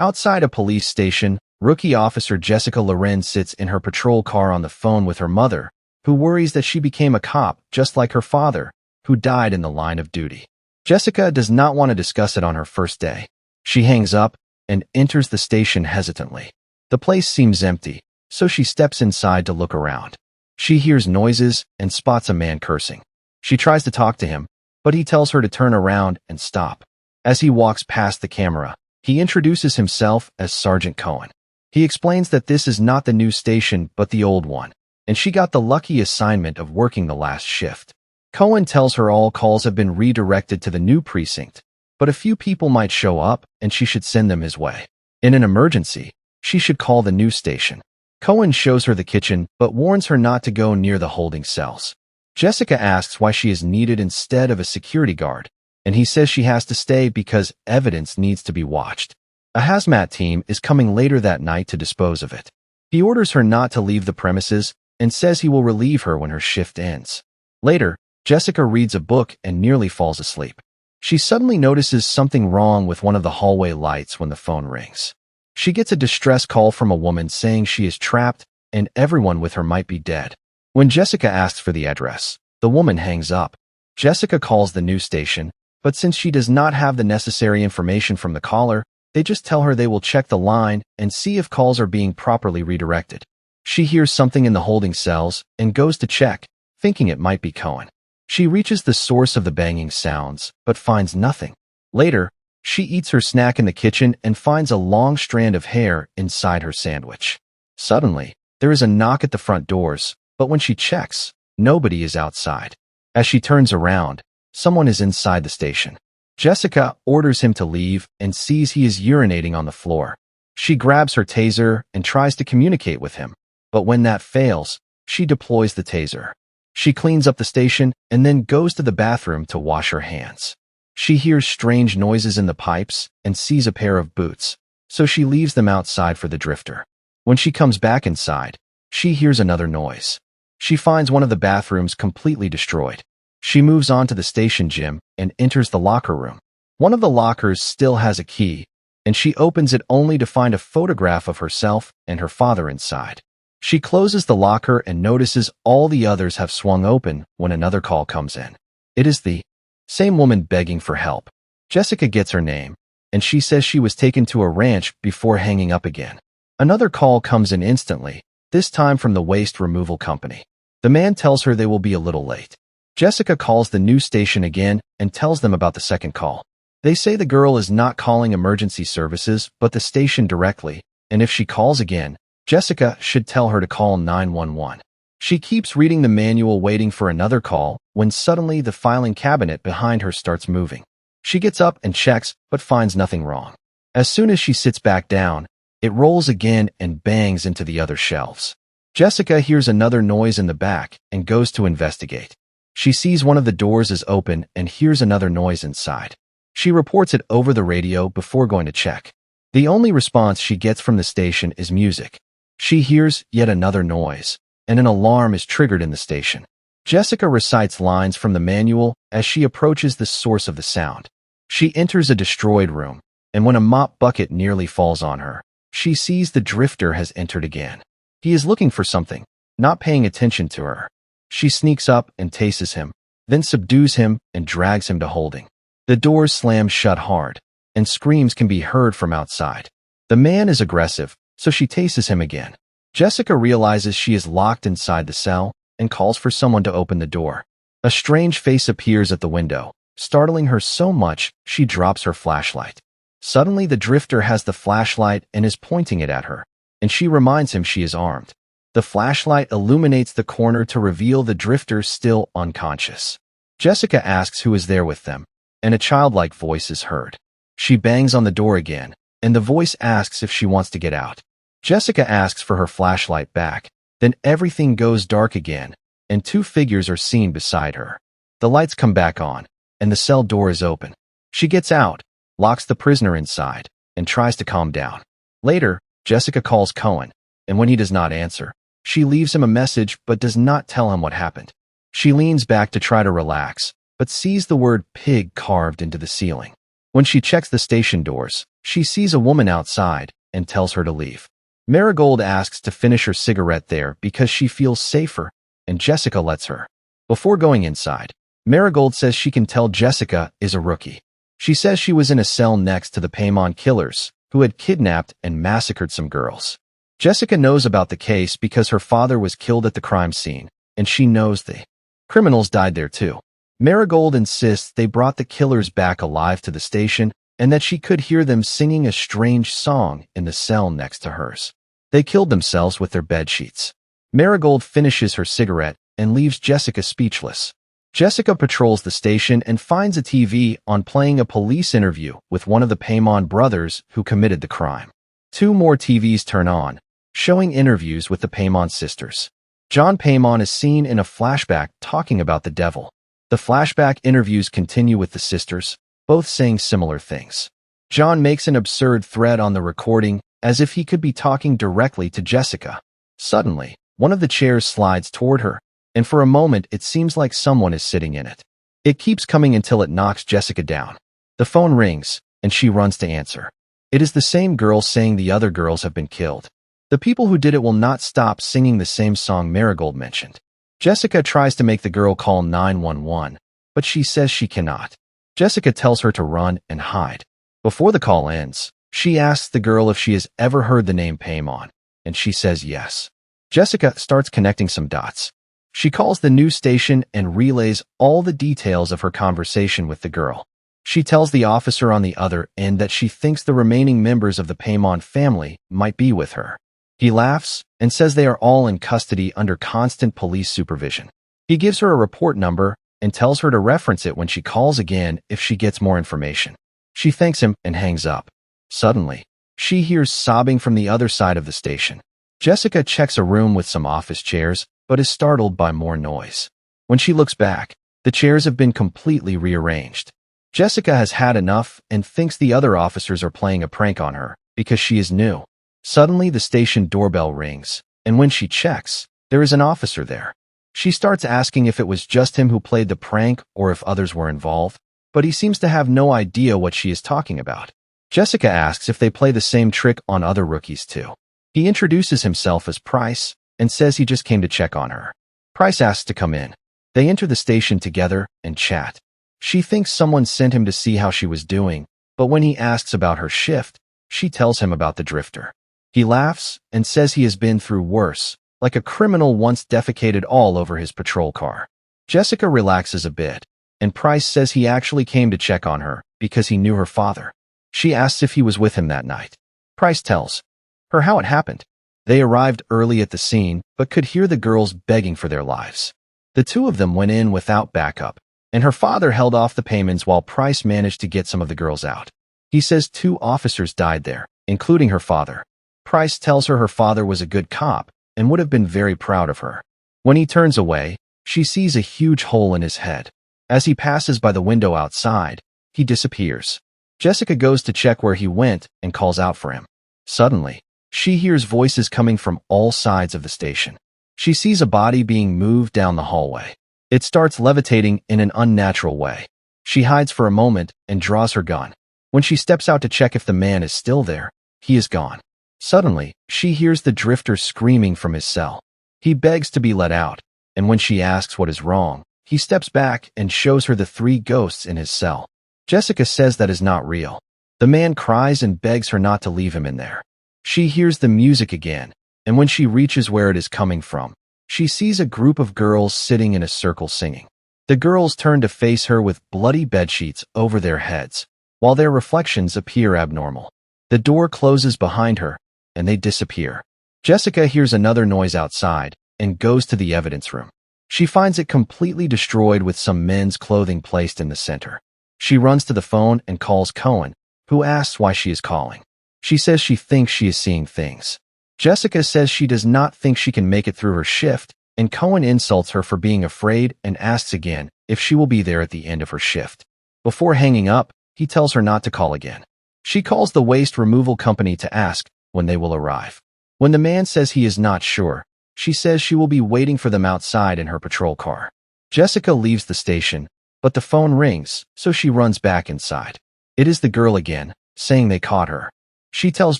Outside a police station, rookie officer Jessica Loren sits in her patrol car on the phone with her mother, who worries that she became a cop just like her father, who died in the line of duty. Jessica does not want to discuss it on her first day. She hangs up and enters the station hesitantly. The place seems empty, so she steps inside to look around. She hears noises and spots a man cursing. She tries to talk to him, but he tells her to turn around and stop. As he walks past the camera, he introduces himself as Sergeant Cohen. He explains that this is not the new station but the old one, and she got the lucky assignment of working the last shift. Cohen tells her all calls have been redirected to the new precinct, but a few people might show up and she should send them his way. In an emergency, she should call the new station. Cohen shows her the kitchen but warns her not to go near the holding cells. Jessica asks why she is needed instead of a security guard, and he says she has to stay because evidence needs to be watched. A hazmat team is coming later that night to dispose of it. He orders her not to leave the premises and says he will relieve her when her shift ends. Later, Jessica reads a book and nearly falls asleep. She suddenly notices something wrong with one of the hallway lights when the phone rings. She gets a distress call from a woman saying she is trapped and everyone with her might be dead. When Jessica asks for the address, the woman hangs up. Jessica calls the new station, but since she does not have the necessary information from the caller, they just tell her they will check the line and see if calls are being properly redirected. She hears something in the holding cells and goes to check, thinking it might be Cohen. She reaches the source of the banging sounds, but finds nothing. Later, she eats her snack in the kitchen and finds a long strand of hair inside her sandwich. Suddenly, there is a knock at the front doors, but when she checks, nobody is outside. As she turns around, someone is inside the station. Jessica orders him to leave and sees he is urinating on the floor. She grabs her taser and tries to communicate with him, but when that fails, she deploys the taser. She cleans up the station and then goes to the bathroom to wash her hands. She hears strange noises in the pipes and sees a pair of boots, so she leaves them outside for the drifter. When she comes back inside, she hears another noise. She finds one of the bathrooms completely destroyed. She moves on to the station gym and enters the locker room. One of the lockers still has a key, and she opens it only to find a photograph of herself and her father inside. She closes the locker and notices all the others have swung open when another call comes in. It is the same woman begging for help. Jessica gets her name, and she says she was taken to a ranch before hanging up again. Another call comes in instantly, this time from the waste removal company. The man tells her they will be a little late. Jessica calls the new station again and tells them about the second call. They say the girl is not calling emergency services but the station directly, and if she calls again, Jessica should tell her to call 911. She keeps reading the manual waiting for another call when suddenly the filing cabinet behind her starts moving. She gets up and checks but finds nothing wrong. As soon as she sits back down, it rolls again and bangs into the other shelves. Jessica hears another noise in the back and goes to investigate. She sees one of the doors is open and hears another noise inside. She reports it over the radio before going to check. The only response she gets from the station is music. She hears yet another noise, and an alarm is triggered in the station. Jessica recites lines from the manual as she approaches the source of the sound. She enters a destroyed room, and when a mop bucket nearly falls on her, she sees the drifter has entered again. He is looking for something, not paying attention to her. She sneaks up and tases him, then subdues him and drags him to holding. The doors slam shut hard, and screams can be heard from outside. The man is aggressive, so she tases him again. Jessica realizes she is locked inside the cell and calls for someone to open the door. A strange face appears at the window, startling her so much she drops her flashlight. Suddenly the drifter has the flashlight and is pointing it at her, and she reminds him she is armed. The flashlight illuminates the corner to reveal the drifter still unconscious. Jessica asks who is there with them, and a childlike voice is heard. She bangs on the door again, and the voice asks if she wants to get out. Jessica asks for her flashlight back, then everything goes dark again, and two figures are seen beside her. The lights come back on, and the cell door is open. She gets out, locks the prisoner inside, and tries to calm down. Later, Jessica calls Cohen, and when he does not answer, she leaves him a message but does not tell him what happened. She leans back to try to relax, but sees the word pig carved into the ceiling. When she checks the station doors, she sees a woman outside and tells her to leave. Marigold asks to finish her cigarette there because she feels safer, and Jessica lets her. Before going inside, Marigold says she can tell Jessica is a rookie. She says she was in a cell next to the Paimon killers, who had kidnapped and massacred some girls. Jessica knows about the case because her father was killed at the crime scene, and she knows the criminals died there too. Marigold insists they brought the killers back alive to the station and that she could hear them singing a strange song in the cell next to hers. They killed themselves with their bedsheets. Marigold finishes her cigarette and leaves Jessica speechless. Jessica patrols the station and finds a TV on playing a police interview with one of the Paimon brothers who committed the crime. 2 more TVs turn on, showing interviews with the Paimon sisters. John Paimon is seen in a flashback talking about the devil. The flashback interviews continue with the sisters, both saying similar things. John makes an absurd threat on the recording as if he could be talking directly to Jessica. Suddenly, one of the chairs slides toward her, and for a moment it seems like someone is sitting in it. It keeps coming until it knocks Jessica down. The phone rings, and she runs to answer. It is the same girl saying the other girls have been killed. The people who did it will not stop singing the same song Marigold mentioned. Jessica tries to make the girl call 911, but she says she cannot. Jessica tells her to run and hide. Before the call ends, she asks the girl if she has ever heard the name Paimon, and she says yes. Jessica starts connecting some dots. She calls the news station and relays all the details of her conversation with the girl. She tells the officer on the other end that she thinks the remaining members of the Paimon family might be with her. He laughs and says they are all in custody under constant police supervision. He gives her a report number and tells her to reference it when she calls again if she gets more information. She thanks him and hangs up. Suddenly, she hears sobbing from the other side of the station. Jessica checks a room with some office chairs, but is startled by more noise. When she looks back, the chairs have been completely rearranged. Jessica has had enough and thinks the other officers are playing a prank on her because she is new. Suddenly, the station doorbell rings, and when she checks, there is an officer there. She starts asking if it was just him who played the prank or if others were involved, but he seems to have no idea what she is talking about. Jessica asks if they play the same trick on other rookies too. He introduces himself as Price and says he just came to check on her. Price asks to come in. They enter the station together and chat. She thinks someone sent him to see how she was doing, but when he asks about her shift, she tells him about the drifter. He laughs and says he has been through worse, like a criminal once defecated all over his patrol car. Jessica relaxes a bit, and Price says he actually came to check on her because he knew her father. She asks if he was with him that night. Price tells her how it happened. They arrived early at the scene, but could hear the girls begging for their lives. The 2 of them went in without backup, and her father held off the payments while Price managed to get some of the girls out. He says 2 officers died there, including her father. Price tells her father was a good cop and would have been very proud of her. When he turns away, she sees a huge hole in his head. As he passes by the window outside, he disappears. Jessica goes to check where he went and calls out for him. Suddenly, she hears voices coming from all sides of the station. She sees a body being moved down the hallway. It starts levitating in an unnatural way. She hides for a moment and draws her gun. When she steps out to check if the man is still there, he is gone. Suddenly, she hears the drifter screaming from his cell. He begs to be let out, and when she asks what is wrong, he steps back and shows her the 3 ghosts in his cell. Jessica says that is not real. The man cries and begs her not to leave him in there. She hears the music again, and when she reaches where it is coming from, she sees a group of girls sitting in a circle singing. The girls turn to face her with bloody bedsheets over their heads, while their reflections appear abnormal. The door closes behind her, and they disappear. Jessica hears another noise outside and goes to the evidence room. She finds it completely destroyed with some men's clothing placed in the center. She runs to the phone and calls Cohen, who asks why she is calling. She says she thinks she is seeing things. Jessica says she does not think she can make it through her shift, and Cohen insults her for being afraid and asks again if she will be there at the end of her shift. Before hanging up, he tells her not to call again. She calls the waste removal company to ask when they will arrive. When the man says he is not sure, she says she will be waiting for them outside in her patrol car. Jessica leaves the station, but the phone rings, so she runs back inside. It is the girl again, saying they caught her. She tells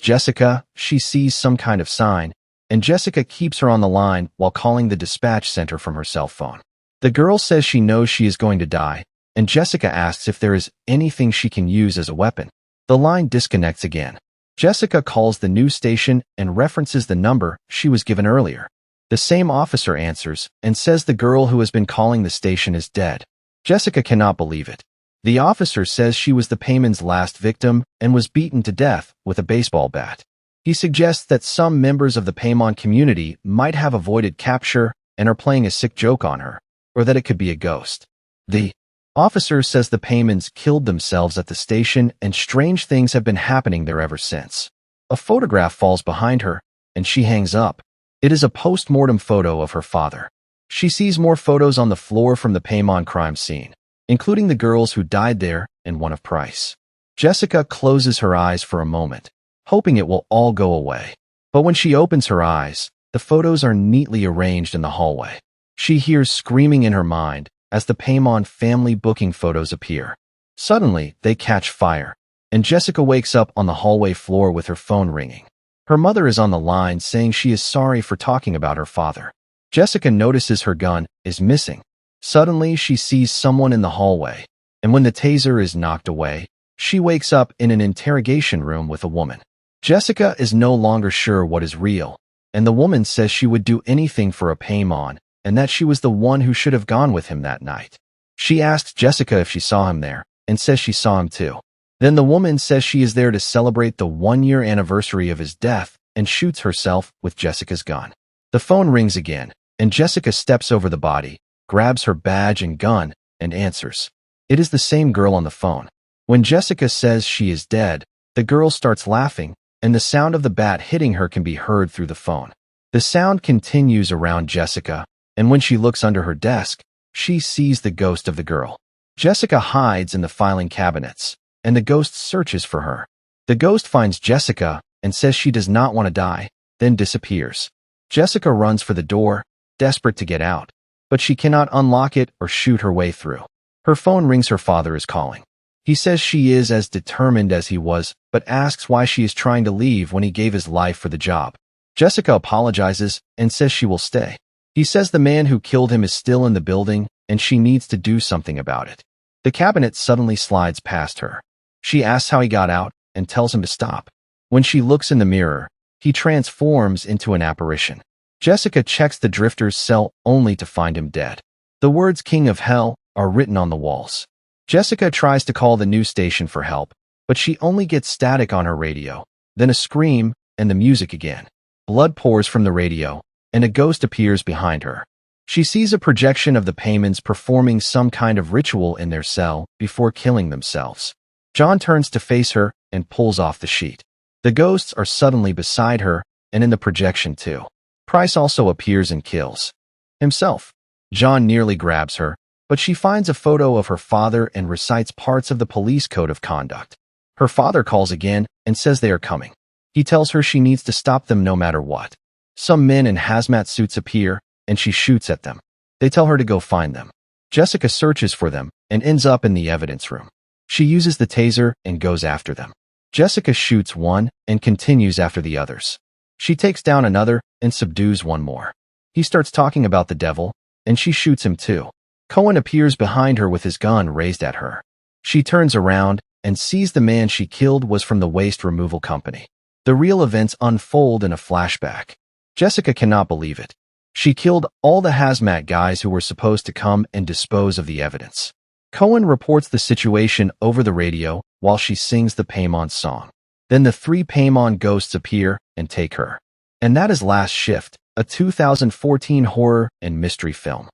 Jessica she sees some kind of sign, and Jessica keeps her on the line while calling the dispatch center from her cell phone. The girl says she knows she is going to die, and Jessica asks if there is anything she can use as a weapon. The line disconnects again. Jessica calls the news station and references the number she was given earlier. The same officer answers and says the girl who has been calling the station is dead. Jessica cannot believe it. The officer says she was the payman's last victim and was beaten to death with a baseball bat. He suggests that some members of the payman community might have avoided capture and are playing a sick joke on her, or that it could be a ghost. The officer says the paymans killed themselves at the station and strange things have been happening there ever since. A photograph falls behind her, and she hangs up. It is a post-mortem photo of her father. She sees more photos on the floor from the payman crime scene, including the girls who died there and one of Price. Jessica closes her eyes for a moment, hoping it will all go away. But when she opens her eyes, the photos are neatly arranged in the hallway. She hears screaming in her mind as the payman family booking photos appear. Suddenly, they catch fire, and Jessica wakes up on the hallway floor with her phone ringing. Her mother is on the line saying she is sorry for talking about her father. Jessica notices her gun is missing. Suddenly, she sees someone in the hallway, and when the taser is knocked away, she wakes up in an interrogation room with a woman. Jessica is no longer sure what is real, and the woman says she would do anything for a payman, and that she was the one who should have gone with him that night. She asks Jessica if she saw him there, and says she saw him too. Then the woman says she is there to celebrate the 1-year anniversary of his death and shoots herself with Jessica's gun. The phone rings again, and Jessica steps over the body, grabs her badge and gun, and answers. It is the same girl on the phone. When Jessica says she is dead, the girl starts laughing, and the sound of the bat hitting her can be heard through the phone. The sound continues around Jessica, and when she looks under her desk, she sees the ghost of the girl. Jessica hides in the filing cabinets, and the ghost searches for her. The ghost finds Jessica and says she does not want to die, then disappears. Jessica runs for the door, desperate to get out, but she cannot unlock it or shoot her way through. Her phone rings. Her father is calling. He says she is as determined as he was, but asks why she is trying to leave when he gave his life for the job. Jessica apologizes and says she will stay. He says the man who killed him is still in the building, and she needs to do something about it. The cabinet suddenly slides past her. She asks how he got out and tells him to stop. When she looks in the mirror, he transforms into an apparition. Jessica checks the drifter's cell only to find him dead. The words "King of Hell" are written on the walls. Jessica tries to call the news station for help, but she only gets static on her radio, then a scream, and the music again. Blood pours from the radio, and a ghost appears behind her. She sees a projection of the paymans performing some kind of ritual in their cell before killing themselves. John turns to face her and pulls off the sheet. The ghosts are suddenly beside her and in the projection too. Price also appears and kills himself. John nearly grabs her, but she finds a photo of her father and recites parts of the police code of conduct. Her father calls again and says they are coming. He tells her she needs to stop them no matter what. Some men in hazmat suits appear, and she shoots at them. They tell her to go find them. Jessica searches for them and ends up in the evidence room. She uses the taser and goes after them. Jessica shoots one and continues after the others. She takes down another and subdues one more. He starts talking about the devil, and she shoots him too. Cohen appears behind her with his gun raised at her. She turns around and sees the man she killed was from the waste removal company. The real events unfold in a flashback. Jessica cannot believe it. She killed all the hazmat guys who were supposed to come and dispose of the evidence. Cohen reports the situation over the radio while she sings the payman song. Then the 3 payman ghosts appear and take her. And that is Last Shift, a 2014 horror and mystery film.